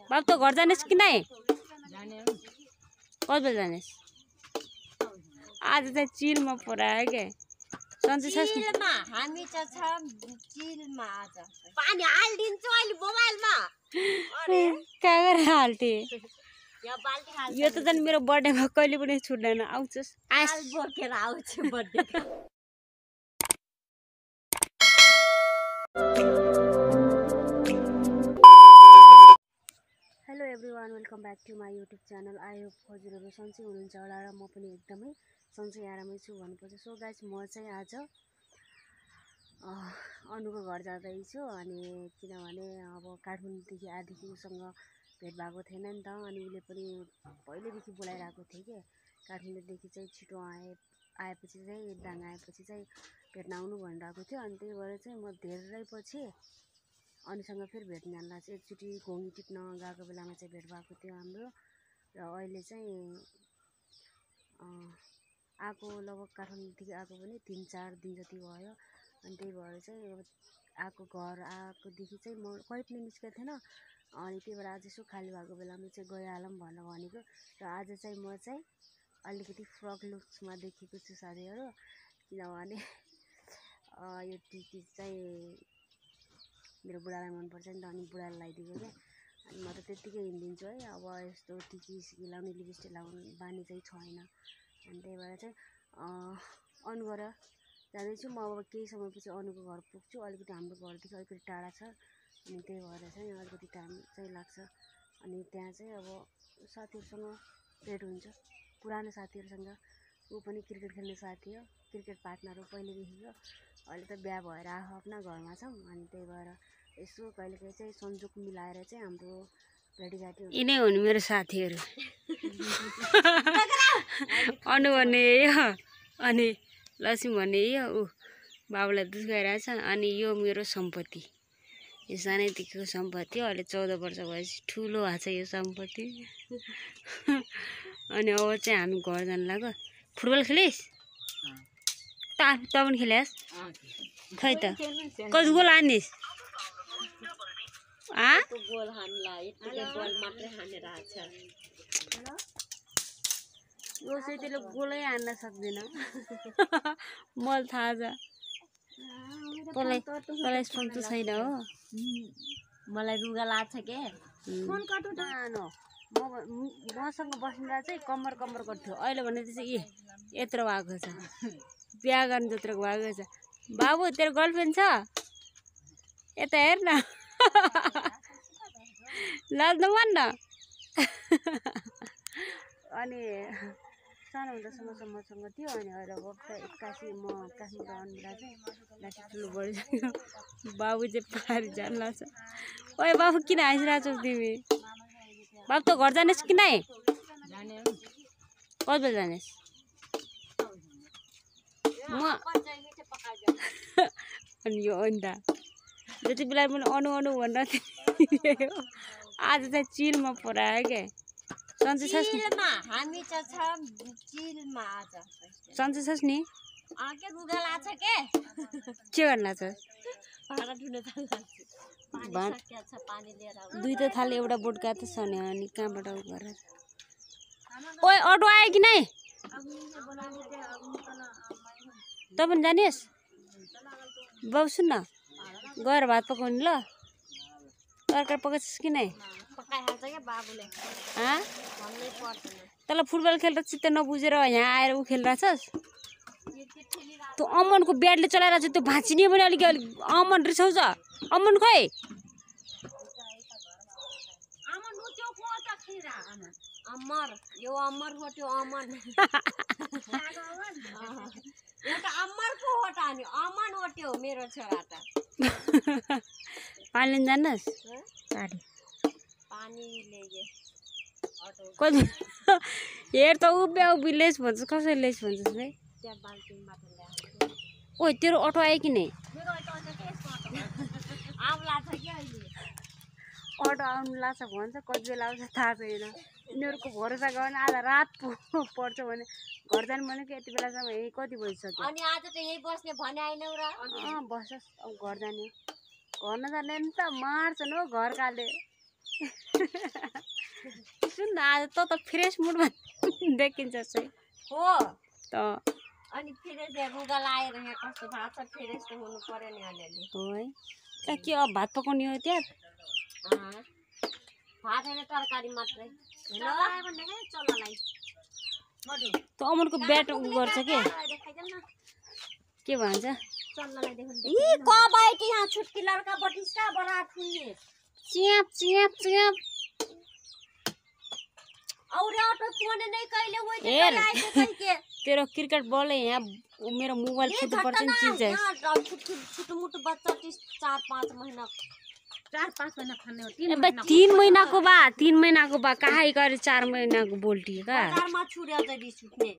बाबु त घर जानेस् कि नै? कति बेला जानेस्? आज चाहिँ चिलमा पुऱ्यायो के सन्चै छस् नि? चिलमा हामी त छ चिलमा आज पानी हाल्दिन्छु अहिले मोबाइलमा। अरे कहाँ गएर हाल्थे? यहाँ बाल्टी हाल। यो त झन् मेरो बर्थडेमा कहिले पनि छुट्दैन। आउँछस् हाल बोकेर आउँछु बर्थडेको। Hello everyone, welcome back to my YouTube channel. I hope हजुरहरू सन्चै हुनुहुन्छ होला र म पनि एकदमै सन्चै आरामै छु भन्नुपर्छ। सो गाइस, म चाहिँ आज अनुको घर जाँदैछु। अनि किनभने अब काठमाडौँदेखि आएदेखि उसँग भेट भएको थिएन नि त। अनि उसले पनि पहिल्यैदेखि बोलाइरहेको थियो कि काठमाडौँदेखि चाहिँ छिटो आएपछि चाहिँ दाङ आएपछि चाहिँ भेट्न आउनु भनिरहेको थियो। अनि त्यही भएर चाहिँ म धेरै पछि अनिसँग फेरि भेट्न जानलाई चाहिँ एकचोटि घोङ्गी टिप्न गएको बेलामा चाहिँ भेट भएको थियो हाम्रो। र अहिले चाहिँ आएको लगभग काठमाडौँदेखि आएको पनि 3-4 दिन जति भयो। अनि त्यही भएर चाहिँ अब आएको घर आएकोदेखि चाहिँ म कहीँ पनि निस्केको थिएन। अनि त्यही भएर आज यसो खाली भएको बेलामा चाहिँ गइहालौँ भनेर भनेको। र आज चाहिँ म चाहिँ अलिकति फ्रक लुक्समा देखेको छु साथीहरू। किनभने यो टिकी चाहिँ मेरो बुढालाई मनपर्छ नि त। अनि बुढाले लगाइदिएको क्या। अनि म त त्यत्तिकै हिँडिदिन्छु है। अब यस्तो टिकी सिकी लाउने लिपस्टिक लाउने बानी चाहिँ छैन। अनि त्यही भएर चाहिँ अनु घर जाँदैछु म। अब केही समयपछि अनुको घर पुग्छु। अलिकति हाम्रो घरदेखि अलिकति टाढा छ। अनि त्यही भएर चाहिँ अलिकति टाइम चाहिँ लाग्छ। अनि त्यहाँ चाहिँ अब साथीहरूसँग भेट हुन्छ, पुरानो साथीहरूसँग। ऊ पनि क्रिकेट खेल्ने साथी हो, क्रिकेट पार्टनर हो पहिलेदेखिको। अहिले त बिहा भएर आफ्ना घरमा छौँ। अनि त्यही भएर यसो कहिलेकाहीँ चाहिँ संयोग मिलाएर चाहिँ हाम्रो भेटघाटी हुन्छ। यिनै हुन् मेरो साथीहरू। अनु भन्ने यो, अनि लक्ष्मी भन्ने यो। ऊ बाबुलाई दुध गइरहेछ। अनि यो मेरो सम्पत्ति, यो सानैदेखिको सम्पत्ति हो। अहिले 14 वर्ष भएपछि ठुलो भएको छ यो सम्पत्ति। अनि अब चाहिँ हामी घर जानु लाग्यो। फुटबल खेलिस्? त पनि खेलिस्? खै त कति गोल हानिस्? गोल हान्ला यतिकै बल मात्रै हानेर आछ। यो चाहिँ त्यसले गोलै हान्न सक्दैन। मलाई थाहा छ। तँलाई सोच्नु छैन हो। मलाई रुगा लाग्छ के। मसँग बस्दा चाहिँ कम्मर गर्थ्यो। अहिले भने चाहिँ यत्रो भएको छ, बिहा गर्नु जत्रोको भएको छ। बाबु तेरो गर्लफ्रेन्ड छ? यता हेर न, लाज नमान। अनि सानो हुँदासम्म मसँग थियो। अनि अहिले वक्त 81 म काठमाडौँ आउनुलाई चाहिँ लाठी ठुलो बढिसक्यो। बाबु चाहिँ पारी जान लाग्छ। ओए बाबु किन हाँसिरहेको छौ तिमी? बाबु त घर जानेस् कि नै? कति बेला जानेस्? अनि यो अन्डा जति बेला पनि अनु भनेर आज चाहिँ चिलमा पुऱ्यायो के सन्चै छस् नि? हामी त छ चिलमा आज सन्चै छस् नि? के रुगा लाग्छ के गर्न लाग्छ? भाँडा धुन पानी लिएर 2 थाल एउटा बोटका त छ नि। अनि कहाँबाट उ गरेर? ओए अटो आयो कि नै? त पनि जानिस्? बाबु सुन न, गएर भात पकाउनु ल। तरकारी पकाउँछस् कि नै? पकाइहाल्छ के बाबुले। भन्नै पर्दैन। तँलाई फुटबल खेलेर चित्त नबुझेर यहाँ आएर ऊ खेलिरहेछस्? त्यो अमनको ब्याटले चलाइरहेछ। त्यो भाँचिने पनि अलिक अमन रिसाउँछ। अमन खोइ? अमर यो अमर हो त्यो अमन। एउटा अमरको हो त अनि अमन हो त्यो मेरो छोरा त। पानी लिन जान्नस्? पानी ल्याए कति हेर त उभ्या लेस भन्छस्। कसरी लेस भन्छस् भाइ? त्यहाँ बाल्टिङबाट ल्याएको। ओइ तेरो अटो आयो कि नै? मेरो अटो आउँछ के यस्तो अटो आउला छ कि अहिले? अटो आउनु लाग्छ भन्छ, कति बेला आउँछ थाहा छैन। यिनीहरूको भरोसा गर्न आज रात पर्छ भने घर जानु भनेको यति बेलासम्म यही कति बजिसक्यो। अनि आज त यही बस्ने भने आइनौ र? बस्छस्। अब घर जाने, घर नजाने नि त मार्छन् हो घरकाले। सुन न आज त फ्रेस मुडमा देखिन्छ चाहिँ हो त अनि फ्रेस यहाँ रुगा लाएर यहाँ कस्तो भएको छ फ्रेस त हुनु पर्यो नि अलिअलि हो है के अब भात पकाउने हो त्यहाँ भात होइन तरकारी मात्रै चल्लालाई भन्ने चल्लालाई त अमरको ब्याट गर्छ के भन्छ चल्लालाई देखुन ई कब आए कि यहाँ छुटकी लड़का बटिस्का बड़ा ठुल्ले च्याप च्याप च्याप औरे ऑटो फोन नहीं कइले वही हेर के तेरो क्रिकेट बॉल है यहाँ मेरो मोबाइल फुट्नु पर्छ नि चीज है छोटो मोटो बच्चा 4-5 महीना 4-5 महीना खाने हो 3 महीनाको बा 3 महीनाको बा काहे गरे 4 महीनाको बोल्टी का बजारमा छुर्या जदी छुट्ने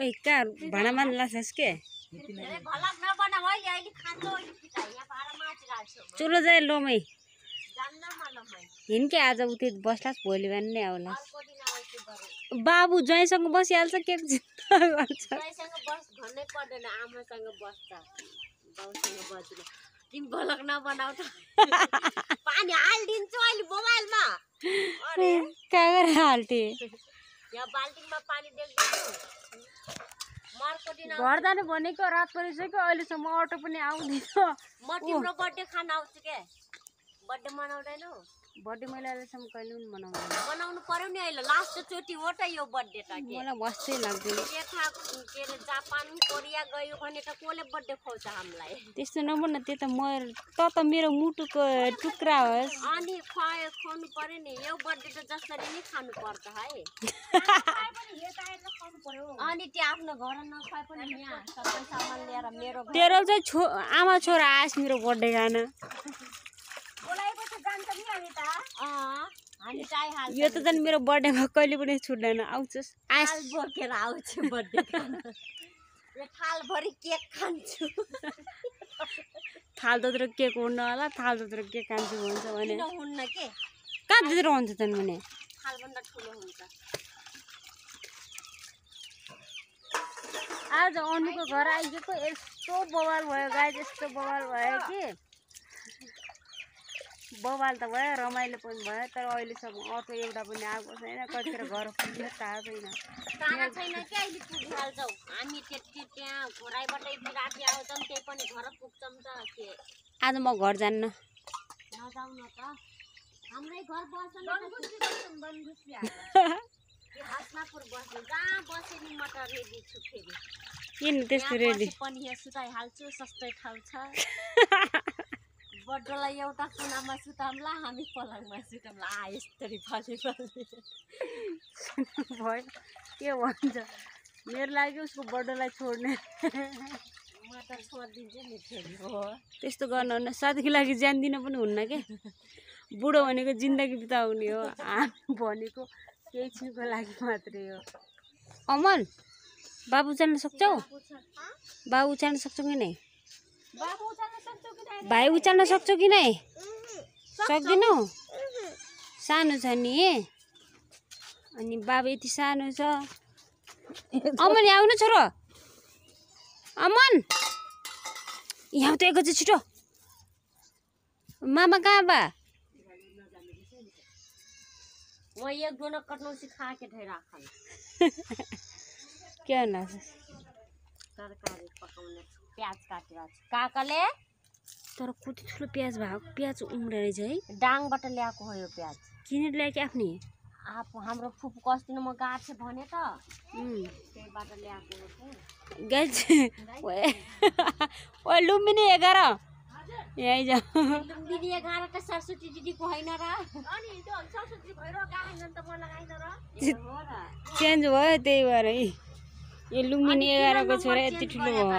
ओइ का भाडामा लाछस के अरे भलक न बना मैले अहिले खान्छ अहिले पिटाइ यहाँ पारा माछ राख्छ चलो जाए लोमै जान्न मालमै हिनके आज उतै बस्लास भोलि बिहान नै आउला अर्को दिन आउँछु बरु बाबु ज्वाइँसँग बसिहाल्छ के चिन्ता गर्छ ज्वाइँसँग बस भन्नै पर्दैन आमासँग बस्छ बाउसँग बस्दिन तिमी भलक नबनाउ त पानी हालिदिन्छु अहिले मोबाइलमा अरे का गरे हाल्टे यहाँ बाल्टिङमा पानी देख्दैछु मर्को दिन घर जानु भनेको रात परिसक्यो अहिलेसम्म अटो पनि आउँदैन म तिम्रो बर्थडे खान आउँछु के बर्थडे मनाउँदैनौ बर्थडे मैले अहिलेसम्म कहिले पनि मनाउँदैन बनाउनु पर्यो नि अहिले लास्ट चोटि हो त यो बर्थडे त के मलाई वास्तै लाग्दैन जेठा के रे जापान कोरिया गयो भने त कोले बर्थडे खुवाउँछ हामीलाई त्यस्तो नभन त्यो त त मेरो मुटुको टुक्रा होस् अनि खुवाउनु पर्यो नि यो बर्थडे त जसरी नै खानु पर्छ है अनि त्यो आफ्नो घर नखाए पनि यहाँ सबै सामान लिएर मेरो तेरो चाहिँ आमा छोरा आएस मेरो बर्थडे खान बोलाएपछि जान्छ नि हामी त हामी चाहिँ हाल यो त झन् मेरो बर्थडेमा कहिले पनि छुट्दैन आउँछस् हाल बोकेर आउँछ बर्थडे खान यो थालभरि केक खान्छु थाल दोत्रो केक हुन्न होला थाल दोत्रो केक खान्छु भन्छ भने हुन्न के कहाँ दोत्रो हुन्छ त भने थालभन्दा ठुलो हुन्छ आज अनुको घर आइगएको यस्तो बवाल भयो गाई यस्तो बवाल भयो कि बवाल त भयो रमाइलो पनि भयो तर अहिलेसम्म अटो एउटा पनि आएको छैन कतिखेर घर पुग्यो थाहा छैन थाहा छैन कि अहिले पुगिहाल्छौ हामी त्यति त्यहाँ घोराइबाटै राति आउँछौँ त्यही पनि घर पुग्छौँ त के आज म घर जान्न नजाउँ न त हाम्रै घर बस्छ हस्नापुर बस्नु जहाँ बसे नि म त रेडी छु फेरि किन त्यस्तो रेडी पनि यहाँ सुताइहाल्छु सस्तै ठाउँ छ बड्डोलाई एउटा कुनामा सुताउँला हामी पलङमा सुताउँला यस्तरी फली भयो के भन्छ मेरो लागि उसको बड्डोलाई छोड्ने म त छोडिदिन्छु नि फेरि हो त्यस्तो गर्नुहुन्न साथीको लागि ज्यान दिन पनि हुन्न के बुढो भनेको जिन्दगी बिताउने हो भनेको केही छिनको लागि मात्रै हो अमन बाबु जान सक्छौ बाबु उचाल्न सक्छौ कि नै भाइ उचाल्न सक्छौ कि नै सक्दिनौ सानो छ नि अनि बाबु यति सानो छ अमन यहाँ आउनु छोरो अमन यहाँ त एकैछिन छिटो मामा कहाँ बा म एक दोना कट्नु सिखा के ढेरा खान के भन्नु तरकारी पकाउने प्याज काटेर काकाले तर कति ठुलो प्याज भएको प्याज उम्रेर चाहिँ है डाङबाट ल्याएको हो यो प्याज किनेर ल्याएको आफ्नै हाम्रो फुपूको अस्ति म गाछ भने त त्यहीबाट ल्याएको हो गाइस ओ लुम्बिनी 11 यही जा लुम्बिनी 11 त सरस्वती दिदीको हैन र अनि त्यो सरस्वती भइरो गाएन त म लगाइन र चेन्ज भयो त्यही भएर है यो लुम्बिनी 11 को छोरा यति ठुलो भयो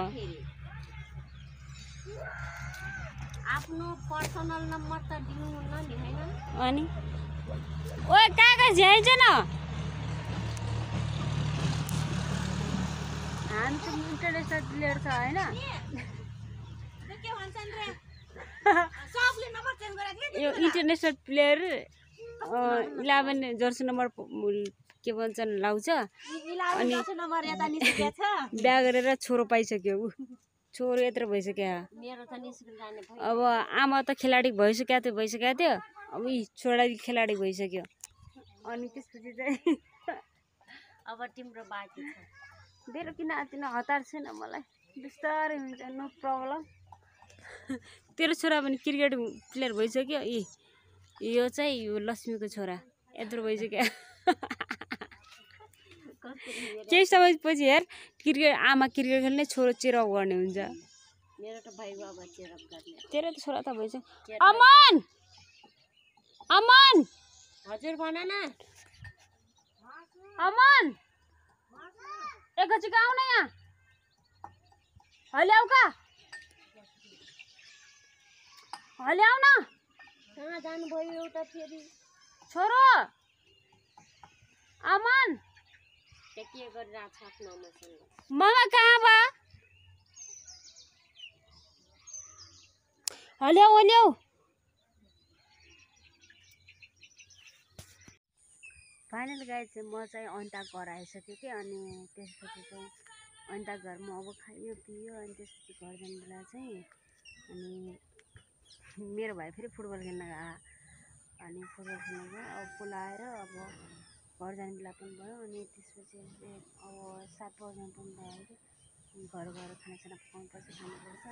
आफ्नो पर्सनल नम्बर त दिनु हुन्न नि हैन अनि ओए कागज झ्याइन्छ न हामी त इन्टरनेसनल प्लेयर छ हैन के भन्छन् रे सबले नम्बर चेन्ज गरेको यो इन्टरनेसनल प्लेयर 11 जर्सी नम्बर के भन्छन् लाउँछ अनि नम्बर यता निस्केछ बिहा गरेर छोरो पाइसक्यो उ छोरो यत्रो भइसक्यो मेरो त निस्केर जाने भयो। अब आमा त खेलाडी भइसकेको थियो अब यी छोरा खेलाडी भइसक्यो अनि त्यसपछि चाहिँ अब तिम्रो बाँकी छ। मेरो किन हतार छैन मलाई बिस्तारै हुन्छ नो प्रब्लम तेरो छोरा पनि क्रिकेट प्लेयर भइसक्यो यो चाहिँ यो लक्ष्मीको छोरा यत्रो भइसक्यो केही समयपछि हेर क्रिकेट आमा क्रिकेट खेल्ने छोरो चेरअप गर्ने हुन्छ मेरो त भाइको अब चेरअप गर्ने तेरो त छोरा त भइसक्यो अमन अमन हजुर भन न अमन एकैछिन आऊ न यहाँ अहिले आऊ का अहिले आऊ न कहाँ जानुभयो एउटा फेरि छोरो अमन के गरिरहेको छ आफ्नो आमासँग ममा कहाँ बा अहिले आऊ फाइनल गाइस चाहिँ म चाहिँ अन्ता घर आइसकेँ कि अनि त्यसपछि चाहिँ अन्ता घरमा अब खायो पियो अनि त्यसपछि घर जाने बेला चाहिँ अनि मेरो भाइ फेरि फुटबल खेल्न गयो अनि फुटबल खेल्न गयो अब बोलाएर अब घर जाने बेला पनि भयो अनि त्यसपछि अब 7 बज्न पनि भयो कि घर गएर खानासाना पकाउनुपर्छ खानुपर्छ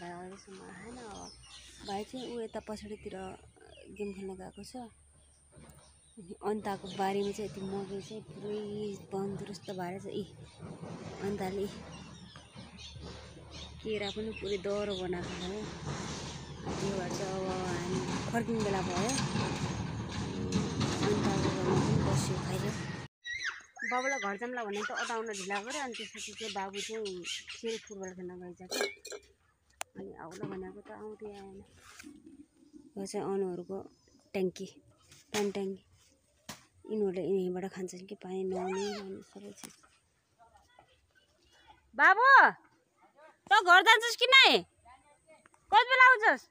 भाइ अहिलेसम्म आएन भाइ चाहिँ ऊ यता पछाडितिर गेम खेल्न गएको छ अन्ताको बारीमा चाहिँ यति मकै चाहिँ पुरै तन्दुरुस्त भएर चाहिँ अन्ताले केरा पनि पुरै दह्रो बनाएको छ त्यो भएर चाहिँ अब हामी फर्किने बेला भयो अन्ताको घरमा पनि बस्यो खाइयो बाबुलाई घर जाउँला भने त अटाउन ढिला गऱ्यो अनि त्यसपछि चाहिँ बाबु चाहिँ फेरि फुटबल खेल्न गइसक्यो अनि आउला भनेको त आउँदै आएन यो चाहिँ अनुहरूको ट्याङ्की पानी ट्याङ्की यिनीहरूले यहीँबाट खान्छन् कि पानी नुहाउने सबै चिज बाबु त घर जान्छस् कि नै कति बेला आउँछस्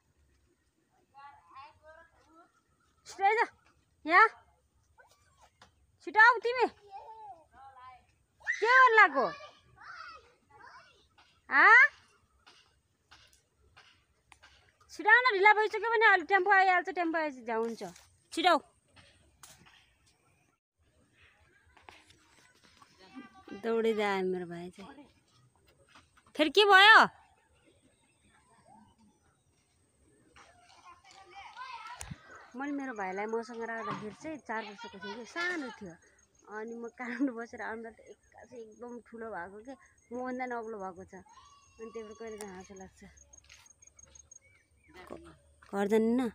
छिटो आइज यहाँ छिटो आऊ तिमी के गर्नु लाग्यो छिटो आउन ढिला भइसक्यो भने अहिले टेम्पो आइहाल्छ टेम्पो आएपछि झ्याउ हुन्छ छिटो दौडिँदै आयो मेरो भाइ चाहिँ फेरि के भयो मैले मेरो भाइलाई मसँग राख्दाखेरि चाहिँ 4 वर्षको थियो कि सानो थियो अनि म काठमाडौँ बसेर आउँदा त एक्कासी एकदम ठुलो भएको के मभन्दा नि अग्लो भएको छ अनि त्यही भएर कहिले हाँसो लाग्छ घर जाने न